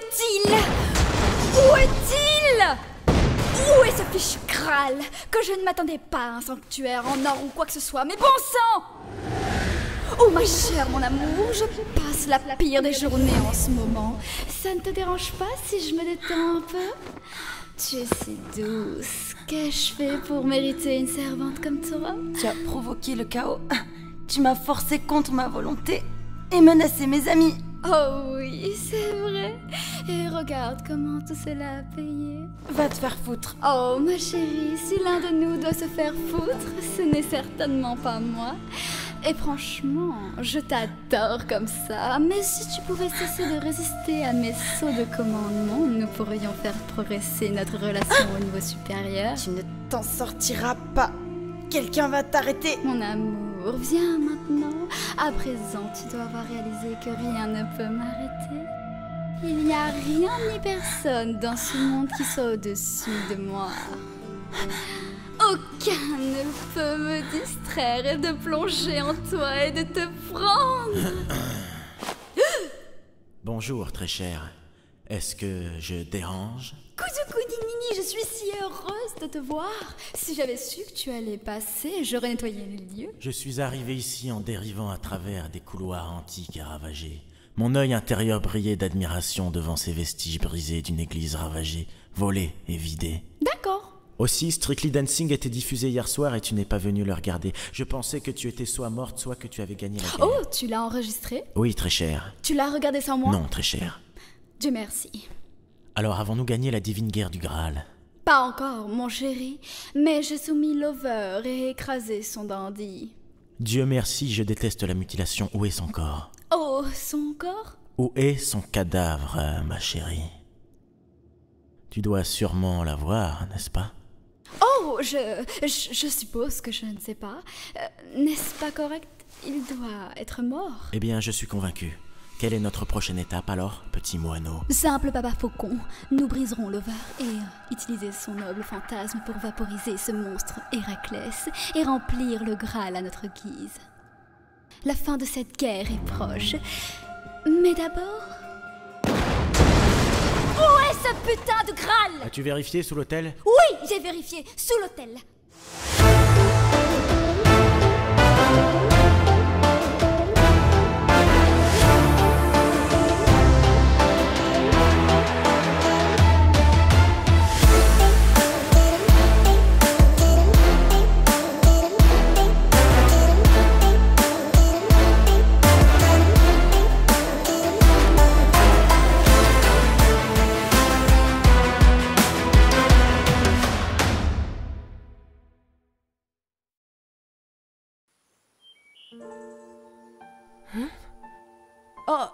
est-il? Où est-il? Où est ce fichu Graal? Que je ne m'attendais pas à un sanctuaire en or ou quoi que ce soit, mais bon sang! Oh ma chère, mon amour, je passe la pire des journées en ce moment. Ça ne te dérange pas si je me détends un peu? Tu es si douce. Qu'ai-je fait pour mériter une servante comme toi? Tu as provoqué le chaos. Tu m'as forcé contre ma volonté et menacé mes amis. Oh oui, c'est vrai. Et regarde comment tout cela a payé. Va te faire foutre. Oh ma chérie, si l'un de nous doit se faire foutre, ce n'est certainement pas moi. Et franchement, je t'adore comme ça, mais si tu pouvais cesser de résister à mes sauts de commandement, nous pourrions faire progresser notre relation au niveau supérieur. Tu ne t'en sortiras pas. Quelqu'un va t'arrêter. Mon amour, viens maintenant. À présent, tu dois avoir réalisé que rien ne peut m'arrêter. Il n'y a rien ni personne dans ce monde qui soit au-dessus de moi. Aucun ne peut me distraire et de plonger en toi et de te prendre. Bonjour, très cher. Est-ce que je dérange? Coucou, je suis si heureuse de te voir. Si j'avais su que tu allais passer, j'aurais nettoyé les lieux. Je suis arrivé ici en dérivant à travers des couloirs antiques et ravagés. Mon œil intérieur brillait d'admiration devant ces vestiges brisés d'une église ravagée, volée et vidée. D'accord. Aussi, Strictly Dancing était diffusé hier soir et tu n'es pas venu le regarder. Je pensais que tu étais soit morte, soit que tu avais gagné la guerre. Oh, tu l'as enregistré? Oui, très cher. Tu l'as regardé sans moi? Non, très cher. Dieu merci. Alors avons-nous gagné la divine guerre du Graal? Pas encore, mon chéri, mais j'ai soumis Lover et écrasé son dandy. Dieu merci, je déteste la mutilation. Où est son corps? Oh, son corps? Où est son cadavre, ma chérie? Tu dois sûrement la voir, n'est-ce pas? Oh, je suppose que je ne sais pas. N'est-ce pas correct? Il doit être mort. Eh bien, je suis convaincu. Quelle est notre prochaine étape alors, petit moineau? Simple papa faucon, nous briserons Lover et utiliser son noble fantasme pour vaporiser ce monstre Héraclès et remplir le Graal à notre guise. La fin de cette guerre est proche. Mais d'abord... Où est ce putain de Graal? As-tu vérifié sous l'autel? Oui, j'ai vérifié, sous l'autel. Oh,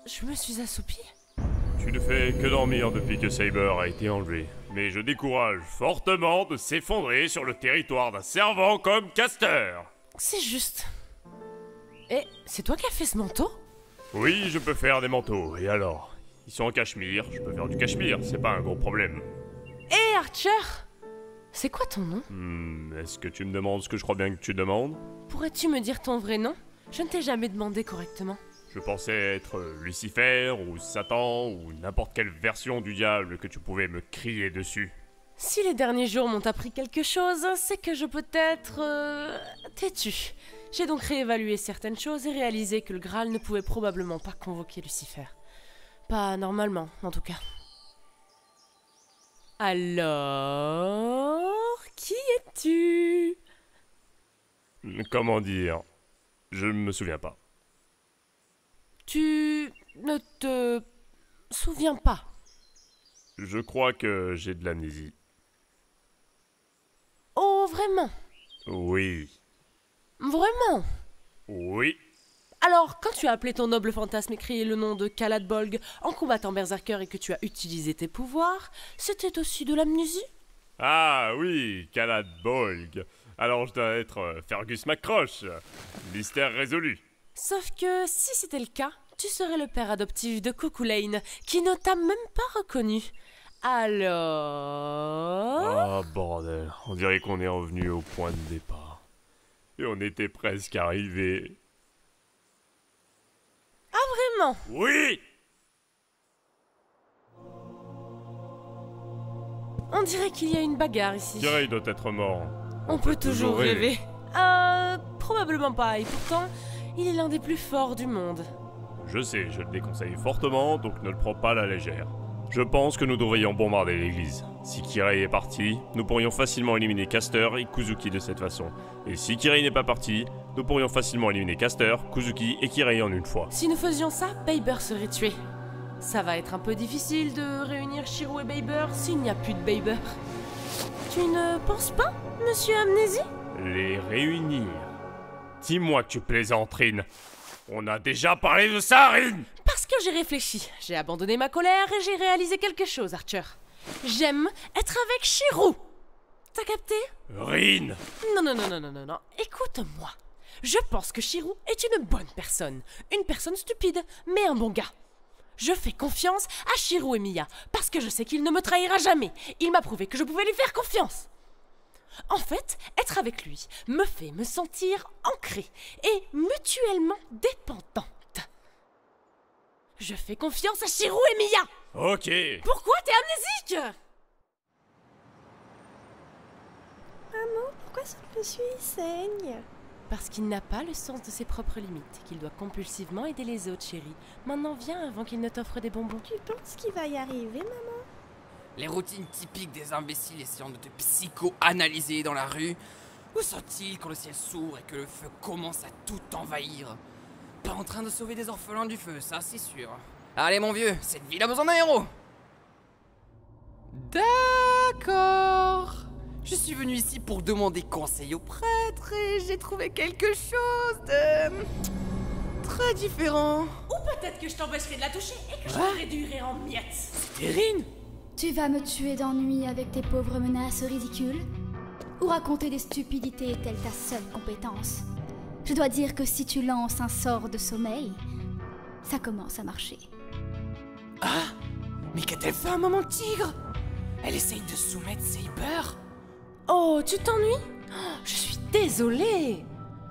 je me suis assoupie. Tu ne fais que dormir depuis que Saber a été enlevé. Mais je décourage fortement de s'effondrer sur le territoire d'un servant comme Caster. C'est juste. Et c'est toi qui as fait ce manteau? Oui, je peux faire des manteaux, et alors? Ils sont en cachemire, je peux faire du cachemire, c'est pas un gros problème. Hé Archer, c'est quoi ton nom? Est-ce que tu me demandes ce que je crois bien que tu demandes? Pourrais-tu me dire ton vrai nom? Je ne t'ai jamais demandé correctement. Je pensais être Lucifer, ou Satan, ou n'importe quelle version du diable que tu pouvais me crier dessus. Si les derniers jours m'ont appris quelque chose, c'est que je peux être... têtu. J'ai donc réévalué certaines choses et réalisé que le Graal ne pouvait probablement pas convoquer Lucifer. Pas normalement, en tout cas. Alors... Qui es-tu? Comment dire? Je ne me souviens pas. Tu ne te souviens pas? Je crois que j'ai de l'amnésie. Oh, vraiment? Oui. Vraiment? Oui. Alors, quand tu as appelé ton noble fantasme et crié le nom de Kalad Bolg en combattant Berserker et que tu as utilisé tes pouvoirs, c'était aussi de l'amnésie? Ah oui, Kalad Bolg. Alors je dois être Fergus McCrosh. Mystère résolu. Sauf que si c'était le cas, tu serais le père adoptif de Cuckoo Lane, qui ne t'a même pas reconnu. Alors... Oh bordel, on dirait qu'on est revenu au point de départ. Et on était presque arrivé. Ah vraiment? Oui! On dirait qu'il y a une bagarre ici. Kirei doit être mort. On peut toujours rêver. Probablement pas, et pourtant, il est l'un des plus forts du monde. Je sais, je le déconseille fortement, donc ne le prends pas à la légère. Je pense que nous devrions bombarder l'église. Si Kirei est parti, nous pourrions facilement éliminer Caster et Kuzuki de cette façon. Et si Kirei n'est pas parti, nous pourrions facilement éliminer Caster, Kuzuki et Kirei en une fois. Si nous faisions ça, Baber serait tué. Ça va être un peu difficile de réunir Shiro et Baber s'il n'y a plus de Baber. Tu ne penses pas, Monsieur Amnésie? Les réunir. Dis-moi que tu plaisantes, Rin. On a déjà parlé de ça, Rin! Parce que j'ai réfléchi, j'ai abandonné ma colère et j'ai réalisé quelque chose, Archer. J'aime être avec Shiro. T'as capté? Rin! Non. Écoute-moi. Je pense que Shiro est une bonne personne. Une personne stupide, mais un bon gars. Je fais confiance à Shiro et Miya, parce que je sais qu'il ne me trahira jamais. Il m'a prouvé que je pouvais lui faire confiance. En fait, être avec lui me fait me sentir ancrée et mutuellement dépendante. Je fais confiance à Shiro et Miya. Ok. Pourquoi t'es amnésique? Maman, pourquoi son monsieur il saigne? Parce qu'il n'a pas le sens de ses propres limites, qu'il doit compulsivement aider les autres, chérie. Maintenant viens avant qu'il ne t'offre des bonbons. Tu penses qu'il va y arriver, maman? Les routines typiques des imbéciles essayant de te psycho-analyser dans la rue. Où sont-ils quand le ciel s'ouvre et que le feu commence à tout envahir? Pas en train de sauver des orphelins du feu, ça c'est sûr. Allez mon vieux, cette ville a besoin d'un héros. D'accord. Je suis venu ici pour demander conseil au prêtre et j'ai trouvé quelque chose de... très différent. Ou peut-être que je t'empêcherai de la toucher et que je la réduirai en miettes. C'était Rin. Tu vas me tuer d'ennui avec tes pauvres menaces ridicules? Ou raconter des stupidités telle ta seule compétence? Je dois dire que si tu lances un sort de sommeil, ça commence à marcher. Ah, mais qu'a-t-elle fait à Maman Tigre? Elle essaye de soumettre Saber. Oh, tu t'ennuies? Oh, je suis désolée.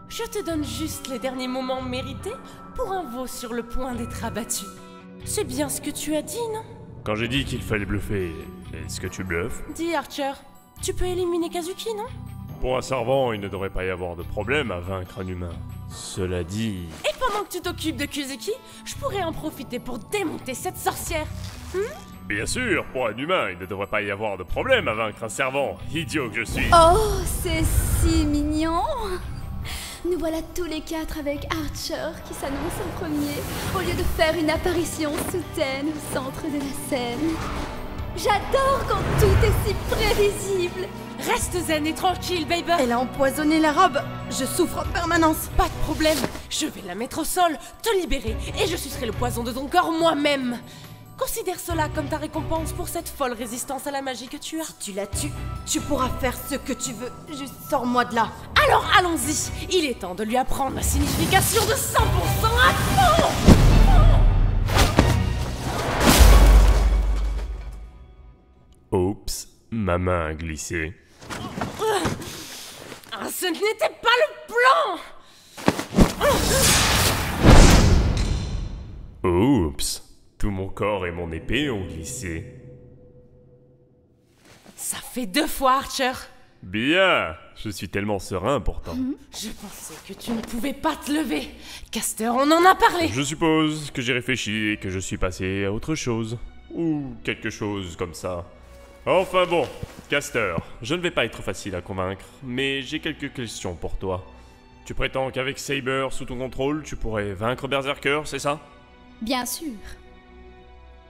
Je te donne juste les derniers moments mérités pour un veau sur le point d'être abattu. C'est bien ce que tu as dit, non? Quand j'ai dit qu'il fallait bluffer, est-ce que tu bluffes? Dis Archer, tu peux éliminer Kazuki, non? Pour un servant, il ne devrait pas y avoir de problème à vaincre un humain. Cela dit... Et pendant que tu t'occupes de Kuzuki, je pourrais en profiter pour démonter cette sorcière. Bien sûr, pour un humain, il ne devrait pas y avoir de problème à vaincre un servant. Idiot que je suis. Oh, c'est si mignon! Nous voilà tous les quatre avec Archer qui s'annonce en premier, au lieu de faire une apparition soudaine au centre de la scène. J'adore quand tout est si prévisible! Reste zen et tranquille, baby. Elle a empoisonné la robe. Je souffre en permanence. Pas de problème, je vais la mettre au sol, te libérer, et je sucerai le poison de ton corps moi-même. Considère cela comme ta récompense pour cette folle résistance à la magie que tu as. Si tu la tues, tu pourras faire ce que tu veux. Juste sors-moi de là. Alors allons-y, il est temps de lui apprendre la signification de 100% à fond. Oups, ma main a glissé. Ah, ce n'était pas le plan. Oups, tout mon corps et mon épée ont glissé. Ça fait 2 fois, Archer. Bien, je suis tellement serein pourtant. Je pensais que tu ne pouvais pas te lever. Caster, on en a parlé. Je suppose que j'ai réfléchi et que je suis passé à autre chose. Ou quelque chose comme ça. Enfin bon, Caster, je ne vais pas être facile à convaincre, mais j'ai quelques questions pour toi. Tu prétends qu'avec Saber sous ton contrôle, tu pourrais vaincre Berserker, c'est ça? Bien sûr.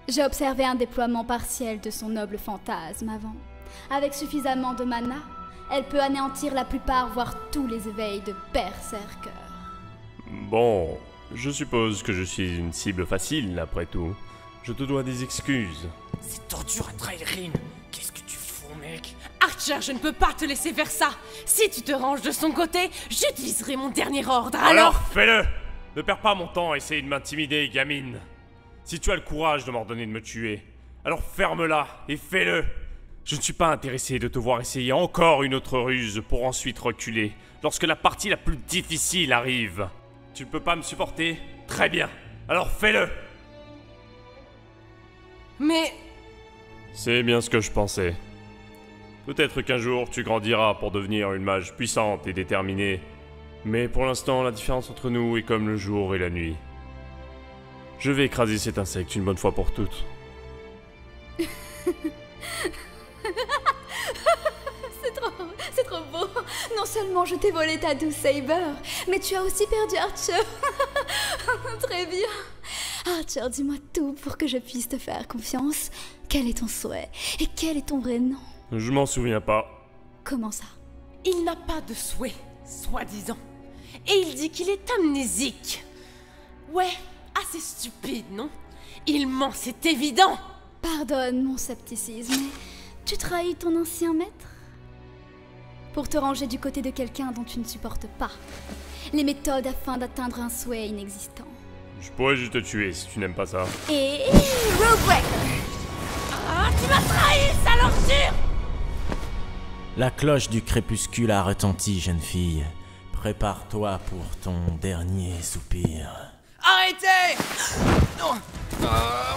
J'ai observé un déploiement partiel de son noble fantasme avant. Avec suffisamment de mana, elle peut anéantir la plupart, voire tous les éveils de Berserker. Bon, je suppose que je suis une cible facile après tout. Je te dois des excuses. C'est torture à trahir Rin. Qu'est-ce que tu fous, mec? Archer, je ne peux pas te laisser faire ça. Si tu te ranges de son côté, j'utiliserai mon dernier ordre. Alors fais-le! Ne perds pas mon temps à essayer de m'intimider, gamine. Si tu as le courage de m'ordonner de me tuer, alors ferme-la et fais-le. Je ne suis pas intéressé de te voir essayer encore une autre ruse pour ensuite reculer lorsque la partie la plus difficile arrive. Tu ne peux pas me supporter? Très bien, alors fais-le. Mais... C'est bien ce que je pensais. Peut-être qu'un jour tu grandiras pour devenir une mage puissante et déterminée. Mais pour l'instant, la différence entre nous est comme le jour et la nuit. Je vais écraser cet insecte une bonne fois pour toutes. C'est trop beau. Non seulement je t'ai volé ta douce Saber, mais tu as aussi perdu Archer. Très bien. Archer, dis-moi tout pour que je puisse te faire confiance. Quel est ton souhait? Et quel est ton vrai nom? Je m'en souviens pas. Comment ça? Il n'a pas de souhait, soi-disant. Et il dit qu'il est amnésique. Ouais, assez stupide, non? Il ment, c'est évident. Pardonne mon scepticisme, mais tu trahis ton ancien maître? Pour te ranger du côté de quelqu'un dont tu ne supportes pas. Les méthodes afin d'atteindre un souhait inexistant. Je pourrais juste te tuer si tu n'aimes pas ça. Et... Roadbreaker! Ah, tu m'as trahi, sale ordure! La cloche du crépuscule a retenti, jeune fille. Prépare-toi pour ton dernier soupir. Arrêtez! Non.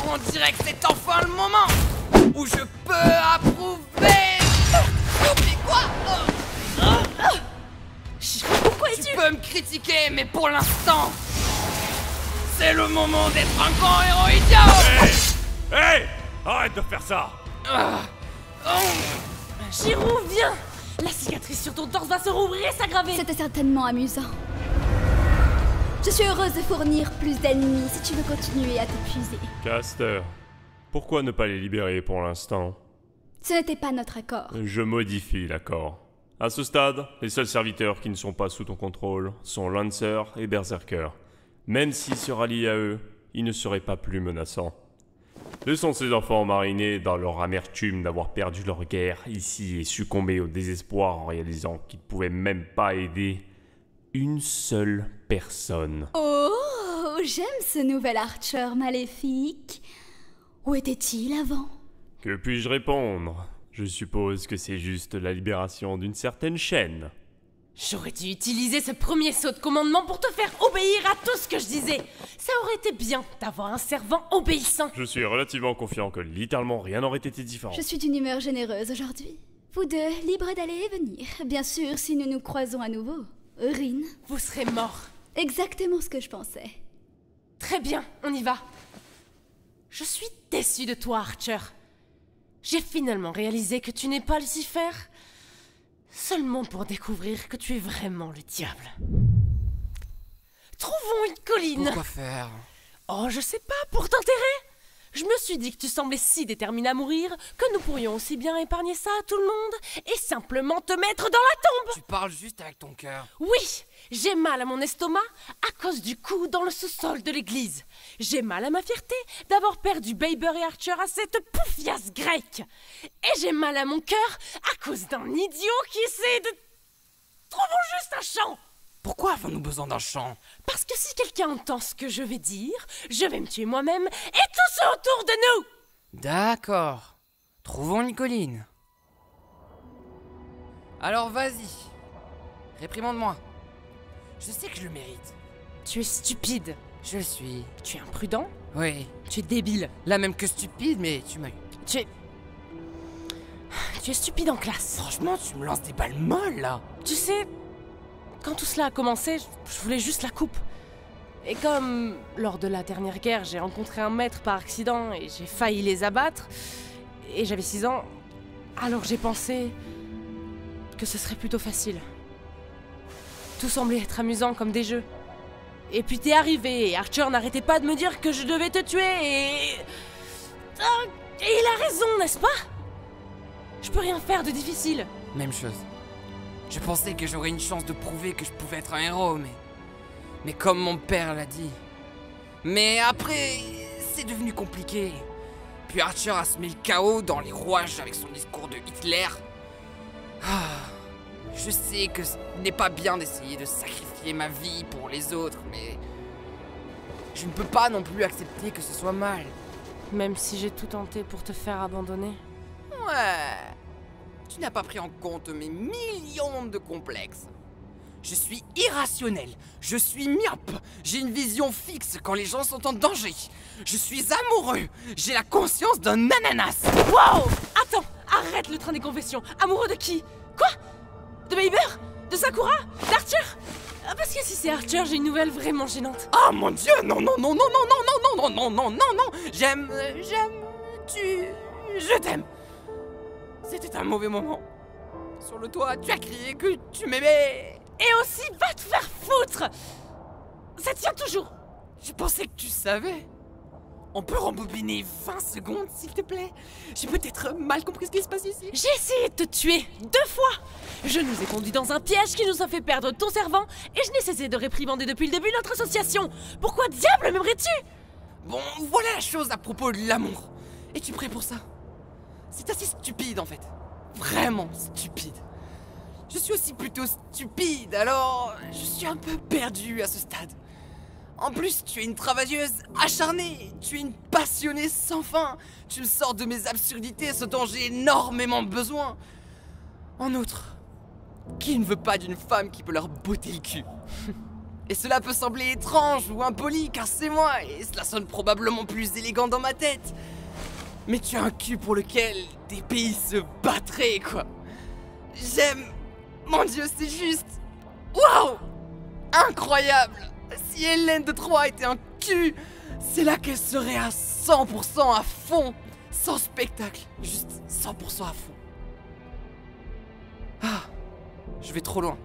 On dirait que c'est enfin le moment où je peux approuver. Mais quoi? Pourquoi Tu peux me critiquer, mais pour l'instant, c'est le moment d'être un grand héros idiot. Hey! Arrête de faire ça! Girou, viens! La cicatrice sur ton torse va se rouvrir et s'aggraver. C'était certainement amusant. Je suis heureuse de fournir plus d'ennemis si tu veux continuer à t'épuiser. Caster, pourquoi ne pas les libérer pour l'instant? Ce n'était pas notre accord. Je modifie l'accord. À ce stade, les seuls serviteurs qui ne sont pas sous ton contrôle sont Lancer et Berserker. Même s'ils se rallient à eux, ils ne seraient pas plus menaçants. Laissons ces enfants marinés dans leur amertume d'avoir perdu leur guerre ici et succomber au désespoir en réalisant qu'ils ne pouvaient même pas aider une seule personne. Oh, j'aime ce nouvel Archer maléfique. Où était-il avant? Que puis-je répondre? Je suppose que c'est juste la libération d'une certaine chaîne. J'aurais dû utiliser ce premier saut de commandement pour te faire obéir à tout ce que je disais. Ça aurait été bien d'avoir un servant obéissant. Je suis relativement confiant que littéralement rien n'aurait été différent. Je suis d'une humeur généreuse aujourd'hui. Vous deux, libres d'aller et venir. Bien sûr, si nous nous croisons à nouveau. Rin. Vous serez mort. Exactement ce que je pensais. Très bien, on y va. Je suis déçue de toi, Archer. J'ai finalement réalisé que tu n'es pas Lucifer, seulement pour découvrir que tu es vraiment le diable. Trouvons une colline. Pourquoi faire? Oh, je sais pas, pour t'enterrer. Je me suis dit que tu semblais si déterminé à mourir que nous pourrions aussi bien épargner ça à tout le monde et simplement te mettre dans la tombe. Tu parles juste avec ton cœur. Oui, j'ai mal à mon estomac à cause du coup dans le sous-sol de l'église. J'ai mal à ma fierté d'avoir perdu Baber et Archer à cette poufiasse grecque. Et j'ai mal à mon cœur à cause d'un idiot qui essaie de... Trouvons juste un champ. Pourquoi avons-nous besoin d'un champ? Parce que si quelqu'un entend ce que je vais dire, je vais me tuer moi-même et tous ceux autour de nous. D'accord. Trouvons une colline. Alors vas-y. Réprimande-moi. Je sais que je le mérite. Tu es stupide. Je le suis. Tu es imprudent. Oui. Tu es débile. Là même que stupide, mais tu m'as eu. Tu es stupide en classe. Franchement, tu me lances des balles molles, là. Tu sais, quand tout cela a commencé, je voulais juste la coupe. Et comme lors de la dernière guerre, j'ai rencontré un maître par accident et j'ai failli les abattre, et j'avais 6 ans, alors j'ai pensé que ce serait plutôt facile. Tout semblait être amusant comme des jeux. Et puis t'es arrivé et Archer n'arrêtait pas de me dire que je devais te tuer et... Et il a raison, n'est-ce pas? Je peux rien faire de difficile. Même chose. Je pensais que j'aurais une chance de prouver que je pouvais être un héros, mais comme mon père l'a dit. Mais après, c'est devenu compliqué. Puis Archer a semé le chaos dans les rouages avec son discours de Hitler. Je sais que ce n'est pas bien d'essayer de sacrifier ma vie pour les autres, mais je ne peux pas non plus accepter que ce soit mal. Même si j'ai tout tenté pour te faire abandonner. Ouais. Tu n'as pas pris en compte mes millions de complexes. Je suis irrationnel, je suis myope, j'ai une vision fixe quand les gens sont en danger. Je suis amoureux, j'ai la conscience d'un ananas. Wow! Attends, arrête le train des confessions. Amoureux de qui? Quoi? De Bieber? De Sakura? D'Arthur? Parce que si c'est Arthur, j'ai une nouvelle vraiment gênante. Oh mon dieu, non, non, non, non, non, non, non, non, non, non, non, non, je t'aime. C'était un mauvais moment. Sur le toit, tu as crié que tu m'aimais. Et aussi, va te faire foutre! Ça tient toujours! Je pensais que tu savais. On peut rembobiner 20 secondes, s'il te plaît? J'ai peut-être mal compris ce qui se passe ici. J'ai essayé de te tuer 2 fois! Je nous ai conduits dans un piège qui nous a fait perdre ton servant et je n'ai cessé de réprimander depuis le début notre association! Pourquoi diable m'aimerais-tu? Bon, voilà la chose à propos de l'amour. Es-tu prêt pour ça? C'est assez stupide en fait. Vraiment stupide. Je suis aussi plutôt stupide, alors je suis un peu perdu à ce stade. En plus, tu es une travailleuse acharnée, tu es une passionnée sans fin. Tu me sors de mes absurdités, ce dont j'ai énormément besoin. En outre, qui ne veut pas d'une femme qui peut leur botter le cul? Et cela peut sembler étrange ou impoli, car c'est moi, et cela sonne probablement plus élégant dans ma tête. Mais tu as un cul pour lequel des pays se battraient, quoi. J'aime... Mon Dieu, c'est juste... Waouh! Incroyable! Si Hélène de Troie était un cul, c'est là qu'elle serait à 100% à fond. Sans spectacle, juste 100% à fond. Ah, je vais trop loin.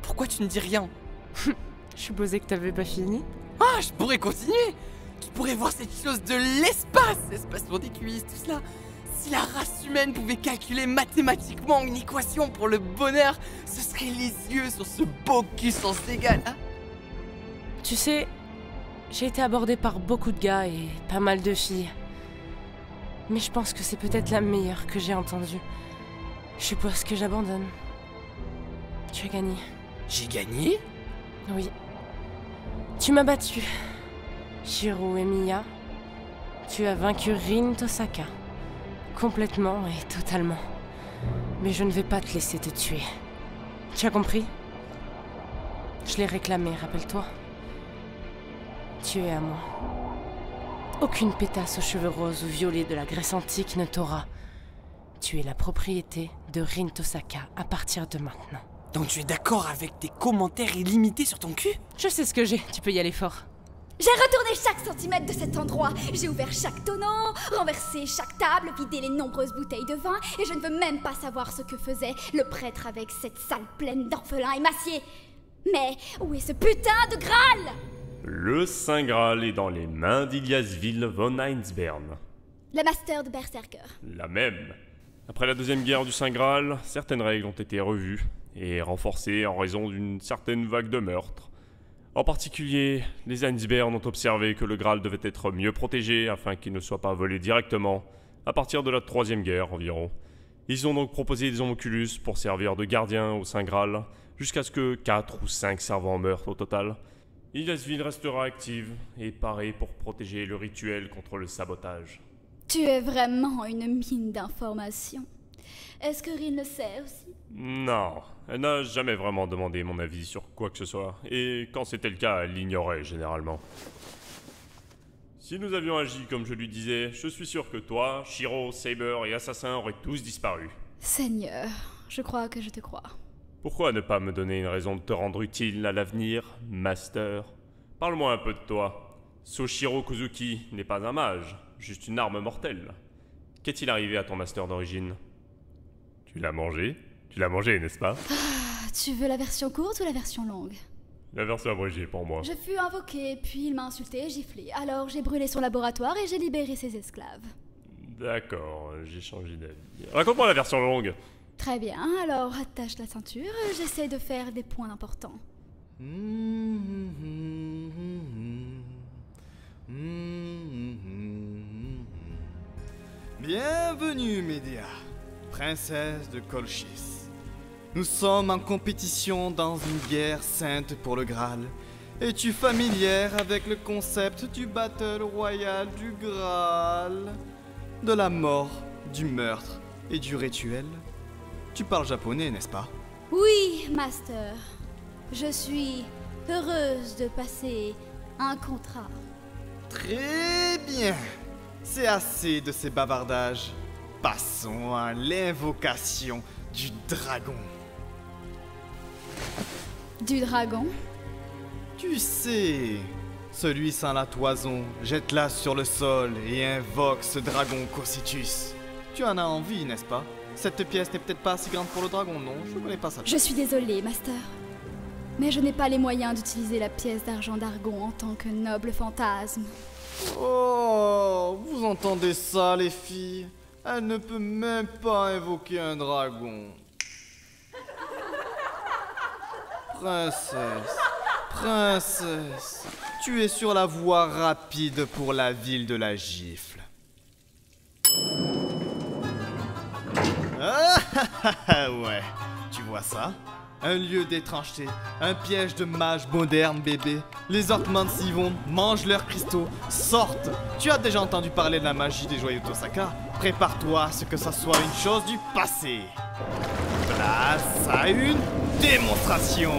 Pourquoi tu ne dis rien? Je supposais que t'avais pas fini. Ah, je pourrais continuer. Tu pourrais voir cette chose de l'espace, espacement des cuisses, tout cela. Si la race humaine pouvait calculer mathématiquement une équation pour le bonheur, ce serait les yeux sur ce beau cul sans égal, hein? Tu sais, j'ai été abordée par beaucoup de gars et pas mal de filles. Mais je pense que c'est peut-être la meilleure que j'ai entendue. Je suppose que j'abandonne. Tu as gagné. J'ai gagné? Oui. Tu m'as battu. Shiro et Miya. Tu as vaincu Rin Tosaka. Complètement et totalement. Mais je ne vais pas te laisser te tuer. Tu as compris? Je l'ai réclamé, rappelle-toi. Tu es à moi. Aucune pétasse aux cheveux roses ou violets de la Grèce antique ne t'aura. Tu es la propriété de Rin Tosaka à partir de maintenant. Donc tu es d'accord avec tes commentaires illimités sur ton cul? Je sais ce que j'ai, tu peux y aller fort. J'ai retourné chaque centimètre de cet endroit. J'ai ouvert chaque tonneau, renversé chaque table, vidé les nombreuses bouteilles de vin, et je ne veux même pas savoir ce que faisait le prêtre avec cette salle pleine d'orphelins émaciés. Mais où est ce putain de Graal? Le Saint Graal est dans les mains d'Iliasville von Heinsbern. Le master de Berserker. La même. Après la deuxième guerre du Saint Graal, certaines règles ont été revues et renforcées en raison d'une certaine vague de meurtres. En particulier, les Heinsbern ont observé que le Graal devait être mieux protégé afin qu'il ne soit pas volé directement, à partir de la troisième guerre environ. Ils ont donc proposé des homunculus pour servir de gardiens au Saint Graal, jusqu'à ce que 4 ou 5 servants meurent au total. Iliasville restera active et parée pour protéger le rituel contre le sabotage. Tu es vraiment une mine d'informations. Est-ce que Rin le sait aussi? Non, elle n'a jamais vraiment demandé mon avis sur quoi que ce soit, et quand c'était le cas, elle l'ignorait généralement. Si nous avions agi comme je lui disais, je suis sûr que toi, Shiro, Saber et Assassin auraient tous disparu. Seigneur, je crois que je te crois. Pourquoi ne pas me donner une raison de te rendre utile à l'avenir, Master? Parle-moi un peu de toi. Soshiro Kozuki n'est pas un mage, juste une arme mortelle. Qu'est-il arrivé à ton Master d'origine? Tu l'as mangé? Tu l'as mangé, n'est-ce pas? Tu veux la version courte ou la version longue? La version abrégée pour moi. Je fus invoqué, puis il m'a insulté et giflé. Alors j'ai brûlé son laboratoire et j'ai libéré ses esclaves. D'accord, j'ai changé d'avis. Raconte-moi la version longue. Très bien, alors attache la ceinture, j'essaie de faire des points importants. Bienvenue, Média, princesse de Colchis. Nous sommes en compétition dans une guerre sainte pour le Graal. Es-tu familière avec le concept du battle royal du Graal? De la mort, du meurtre et du rituel? Tu parles japonais, n'est-ce pas? Oui, Master. Je suis heureuse de passer un contrat. Très bien. C'est assez de ces bavardages. passons à l'invocation du dragon. Du dragon? Tu sais, celui sans la toison, jette-la sur le sol et invoque ce dragon Cocytus. Tu en as envie, n'est-ce pas? Cette pièce n'est peut-être pas assez grande pour le dragon, non? Je connais pas ça. Je suis désolée, Master. Mais je n'ai pas les moyens d'utiliser la pièce d'argent d'Argon en tant que noble fantasme. Oh, vous entendez ça, les filles? Elle ne peut même pas invoquer un dragon. Princesse, princesse, tu es sur la voie rapide pour la ville de la gifle. Ah, ouais, tu vois ça? Un lieu d'étrangeté, un piège de mages modernes, bébé. Les Ortmans s'y vont, mangent leurs cristaux, sortent. Tu as déjà entendu parler de la magie des joyaux Tosaka? Prépare-toi à ce que ça soit une chose du passé. Place à une démonstration.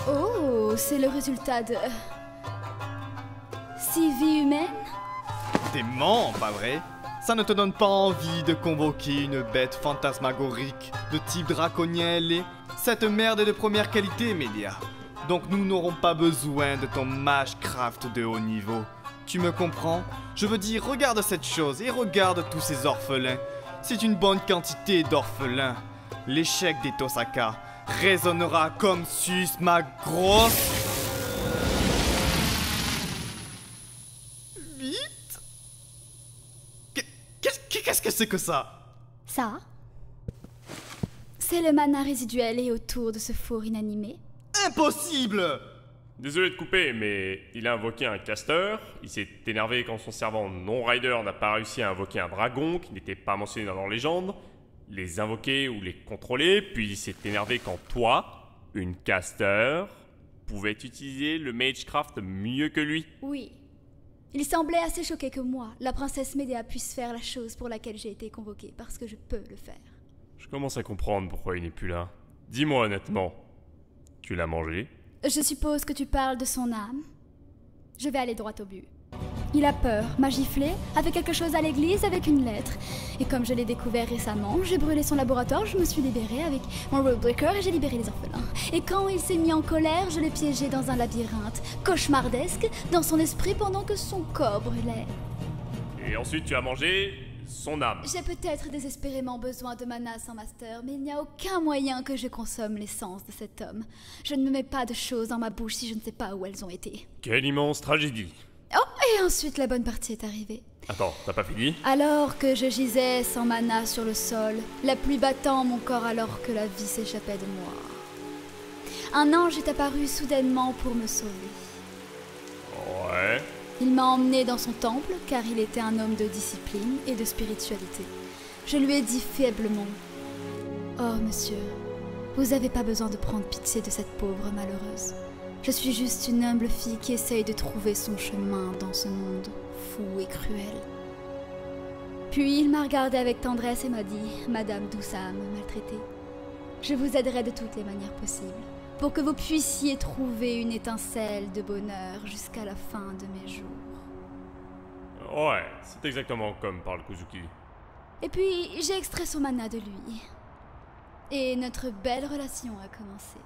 Oh, c'est le résultat de... 6 vies humaines? Démon, pas vrai? Ça ne te donne pas envie de convoquer une bête fantasmagorique de type draconien ailé? Cette merde est de première qualité, Mélia. Donc nous n'aurons pas besoin de ton magecraft de haut niveau. Tu me comprends? Je veux dire, regarde cette chose et regarde tous ces orphelins. C'est une bonne quantité d'orphelins. L'échec des Tosaka résonnera comme sus ma grosse... Qu'est-ce que c'est que ça? Ça? C'est le mana résiduel et autour de ce four inanimé. Impossible! Désolé de couper, mais il a invoqué un caster, il s'est énervé quand son servant non-rider n'a pas réussi à invoquer un dragon qui n'était pas mentionné dans leur légende, les invoquer ou les contrôler, puis il s'est énervé quand toi, une caster, pouvais utiliser le magecraft mieux que lui. Oui. Il semblait assez choqué que moi, la princesse Médéa, puisse faire la chose pour laquelle j'ai été convoquée, parce que je peux le faire. Je commence à comprendre pourquoi il n'est plus là. Dis-moi honnêtement, tu l'as mangé? Je suppose que tu parles de son âme. Je vais aller droit au but. Il a peur, m'a giflé, a fait quelque chose à l'église avec une lettre. Et comme je l'ai découvert récemment, j'ai brûlé son laboratoire, je me suis libérée avec mon roadbreaker et j'ai libéré les orphelins. Et quand il s'est mis en colère, je l'ai piégé dans un labyrinthe cauchemardesque dans son esprit pendant que son corps brûlait. Et ensuite tu as mangé son âme. J'ai peut-être désespérément besoin de mana sans master, mais il n'y a aucun moyen que je consomme l'essence de cet homme. Je ne me mets pas de choses dans ma bouche si je ne sais pas où elles ont été. Quelle immense tragédie. Oh, et ensuite la bonne partie est arrivée. Attends, t'as pas fini? Alors que je gisais sans mana sur le sol, la pluie battant mon corps alors que la vie s'échappait de moi, un ange est apparu soudainement pour me sauver. Ouais. Il m'a emmené dans son temple car il était un homme de discipline et de spiritualité. Je lui ai dit faiblement: Oh monsieur, vous n'avez pas besoin de prendre pitié de cette pauvre malheureuse. Je suis juste une humble fille qui essaye de trouver son chemin dans ce monde fou et cruel. Puis il m'a regardé avec tendresse et m'a dit: Madame douce âme maltraitée, je vous aiderai de toutes les manières possibles pour que vous puissiez trouver une étincelle de bonheur jusqu'à la fin de mes jours. Ouais, c'est exactement comme parle Kuzuki. Et puis j'ai extrait son mana de lui. Et notre belle relation a commencé.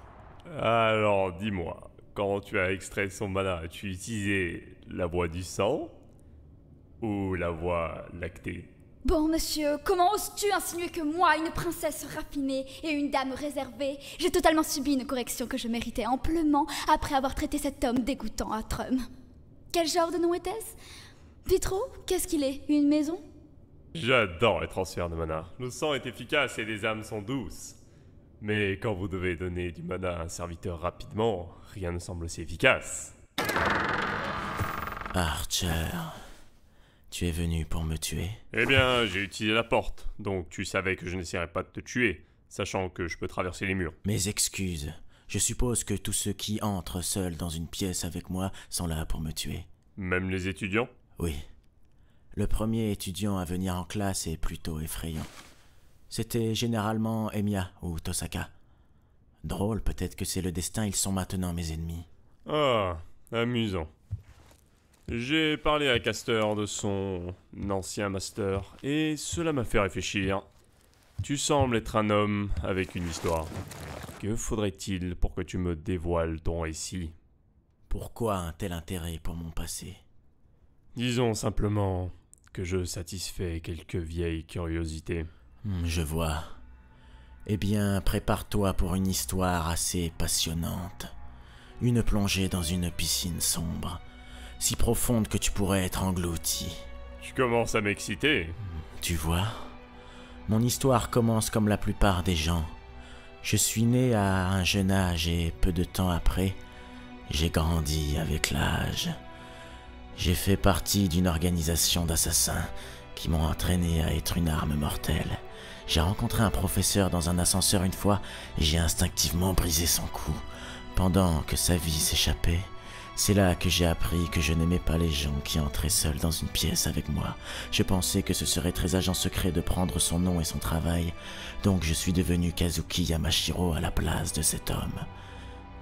Alors, dis-moi, quand tu as extrait son mana, as-tu utilisé la voie du sang ou la voie lactée? Bon, monsieur, comment oses-tu insinuer que moi, une princesse raffinée et une dame réservée, j'ai totalement subi une correction que je méritais amplement après avoir traité cet homme dégoûtant à Trum? Quel genre de nom était-ce? Vitro? Qu'est-ce qu'il est? Une maison? J'adore les transferts de mana. Le sang est efficace et les âmes sont douces. Mais quand vous devez donner du mana à un serviteur rapidement, rien ne semble aussi efficace. Archer, tu es venu pour me tuer? Eh bien, j'ai utilisé la porte, donc tu savais que je n'essaierais pas de te tuer, sachant que je peux traverser les murs. Mes excuses. Je suppose que tous ceux qui entrent seuls dans une pièce avec moi sont là pour me tuer. Même les étudiants? Oui. Le premier étudiant à venir en classe est plutôt effrayant. C'était généralement Emiya ou Tosaka. Drôle, peut-être que c'est le destin, ils sont maintenant mes ennemis. Ah, amusant. J'ai parlé à Caster de son ancien master, et cela m'a fait réfléchir. Tu sembles être un homme avec une histoire. Que faudrait-il pour que tu me dévoiles ton récit? Pourquoi un tel intérêt pour mon passé? Disons simplement que je satisfais quelques vieilles curiosités. Je vois. Eh bien, prépare-toi pour une histoire assez passionnante. Une plongée dans une piscine sombre, si profonde que tu pourrais être englouti. Tu commences à m'exciter. Tu vois, mon histoire commence comme la plupart des gens. Je suis né à un jeune âge et peu de temps après, j'ai grandi avec l'âge. J'ai fait partie d'une organisation d'assassins qui m'ont entraîné à être une arme mortelle. J'ai rencontré un professeur dans un ascenseur une fois et j'ai instinctivement brisé son cou. Pendant que sa vie s'échappait, c'est là que j'ai appris que je n'aimais pas les gens qui entraient seuls dans une pièce avec moi. Je pensais que ce serait très agent secret de prendre son nom et son travail, donc je suis devenu Kazuki Yamashiro à la place de cet homme.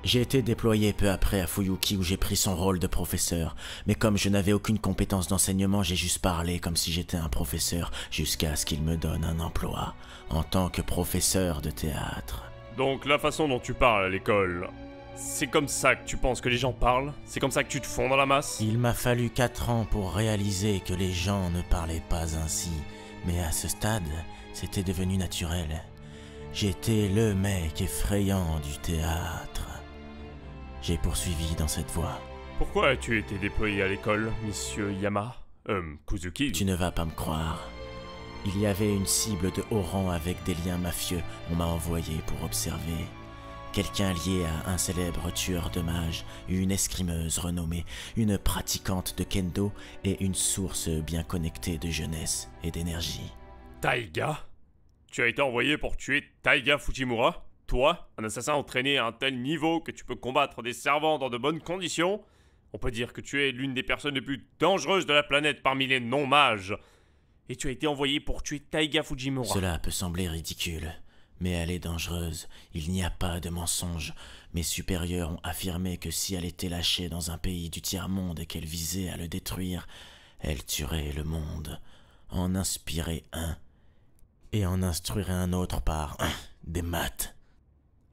J'ai été déployé peu après à Fuyuki où j'ai pris son rôle de professeur, mais comme je n'avais aucune compétence d'enseignement, j'ai juste parlé comme si j'étais un professeur jusqu'à ce qu'il me donne un emploi en tant que professeur de théâtre. Donc la façon dont tu parles à l'école, c'est comme ça que tu penses que les gens parlent? C'est comme ça que tu te fonds dans la masse? Il m'a fallu 4 ans pour réaliser que les gens ne parlaient pas ainsi, mais à ce stade, c'était devenu naturel. J'étais le mec effrayant du théâtre. J'ai poursuivi dans cette voie. Pourquoi as-tu été déployé à l'école, monsieur Yama? Kuzuki? Tu ne vas pas me croire. Il y avait une cible de haut rang avec des liens mafieux. On m'a envoyé pour observer. Quelqu'un lié à un célèbre tueur de mages, une escrimeuse renommée, une pratiquante de kendo et une source bien connectée de jeunesse et d'énergie. Taiga? Tu as été envoyé pour tuer Taiga Fujimura? Toi, un assassin entraîné à un tel niveau que tu peux combattre des servants dans de bonnes conditions? On peut dire que tu es l'une des personnes les plus dangereuses de la planète parmi les non-mages. Et tu as été envoyé pour tuer Taiga Fujimura. Cela peut sembler ridicule, mais elle est dangereuse. Il n'y a pas de mensonge. Mes supérieurs ont affirmé que si elle était lâchée dans un pays du tiers-monde et qu'elle visait à le détruire, elle tuerait le monde, en inspirer un, et en instruirait un autre par des maths.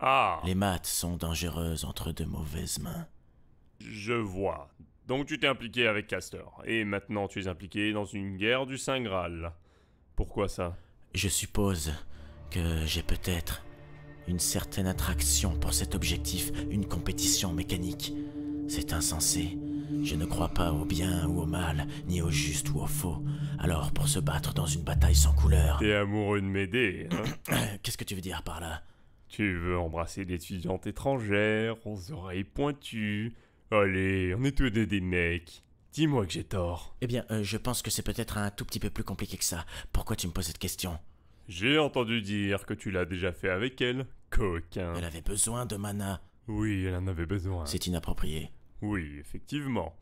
Ah, Les maths sont dangereuses entre de mauvaises mains. je vois. Donc tu t'es impliqué avec Castor, et maintenant tu es impliqué dans une guerre du Saint Graal. Pourquoi ça? Je suppose que j'ai peut-être une certaine attraction pour cet objectif, une compétition mécanique. C'est insensé. Je ne crois pas au bien ou au mal, ni au juste ou au faux. Alors pour se battre dans une bataille sans couleur... T'es amoureux de m'aider, hein? Qu'est-ce que tu veux dire par là? Tu veux embrasser l'étudiante étrangère, aux oreilles pointues. Allez, on est tous deux des mecs. Dis-moi que j'ai tort. Eh bien, je pense que c'est peut-être un tout petit peu plus compliqué que ça. Pourquoi tu me poses cette question? J'ai entendu dire que tu l'as déjà fait avec elle, coquin. Elle avait besoin de mana. Oui, elle en avait besoin. C'est inapproprié. Oui, effectivement.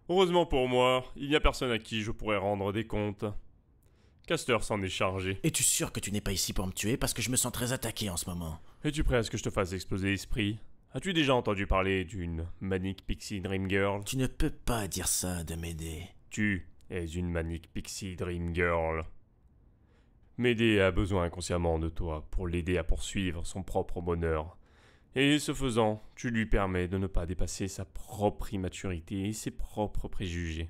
Heureusement pour moi, il n'y a personne à qui je pourrais rendre des comptes. Castor s'en est chargé. Es-tu sûr que tu n'es pas ici pour me tuer parce que je me sens très attaqué en ce moment? Es-tu prêt à ce que je te fasse exploser l'esprit? As-tu déjà entendu parler d'une Manic Pixie Dream Girl? Tu ne peux pas dire ça de m'aider. Tu es une Manic Pixie Dream Girl. Médée a besoin inconsciemment de toi pour l'aider à poursuivre son propre bonheur. Et ce faisant, tu lui permets de ne pas dépasser sa propre immaturité et ses propres préjugés.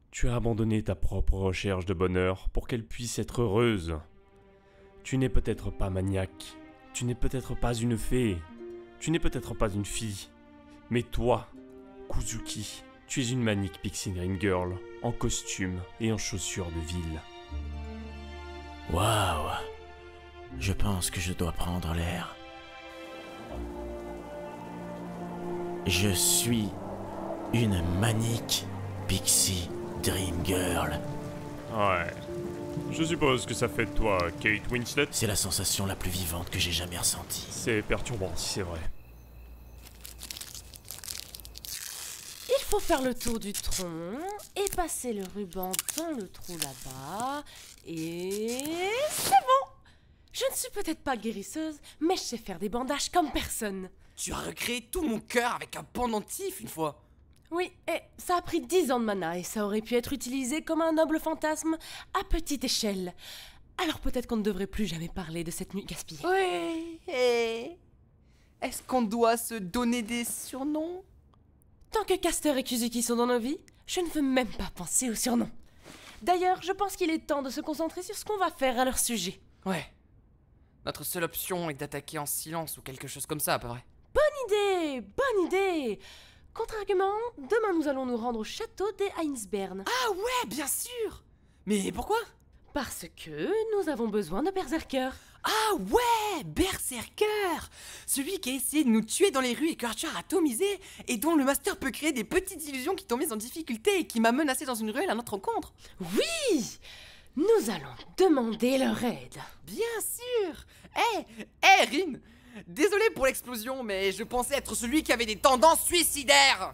Tu as abandonné ta propre recherche de bonheur pour qu'elle puisse être heureuse. Tu n'es peut-être pas maniaque, tu n'es peut-être pas une fée, tu n'es peut-être pas une fille, mais toi, Kuzuki, tu es une Manic Pixie Dream Girl, en costume et en chaussures de ville. Waouh! Je pense que je dois prendre l'air. Je suis une Manic Pixie Dream Girl. Ouais. Je suppose que ça fait de toi Kate Winslet. C'est la sensation la plus vivante que j'ai jamais ressentie. C'est perturbant si c'est vrai. Il faut faire le tour du tronc et passer le ruban dans le trou là-bas. Et c'est bon! Je ne suis peut-être pas guérisseuse, mais je sais faire des bandages comme personne. Tu as recréé tout mon cœur avec un pendentif une fois. Oui, et ça a pris 10 ans de mana et ça aurait pu être utilisé comme un noble fantasme à petite échelle. Alors peut-être qu'on ne devrait plus jamais parler de cette nuit gaspillée. Oui, et... Est-ce qu'on doit se donner des surnoms? Tant que Caster et Kuzuki sont dans nos vies, je ne veux même pas penser aux surnoms. D'ailleurs, je pense qu'il est temps de se concentrer sur ce qu'on va faire à leur sujet. Ouais. Notre seule option est d'attaquer en silence ou quelque chose comme ça, à peu près. Bonne idée. Contre-argument, demain nous allons nous rendre au château des Heinsbern. Ah ouais, bien sûr. Mais pourquoi? Parce que nous avons besoin de berserkers. Ah ouais, Berserker! Celui qui a essayé de nous tuer dans les rues et que Arthur a atomisé, et dont le master peut créer des petites illusions qui t'ont mise en difficulté et qui m'a menacé dans une ruelle à notre rencontre. Oui! Nous allons demander leur aide. Bien sûr! Rin! Désolé pour l'explosion, mais je pensais être celui qui avait des tendances suicidaires!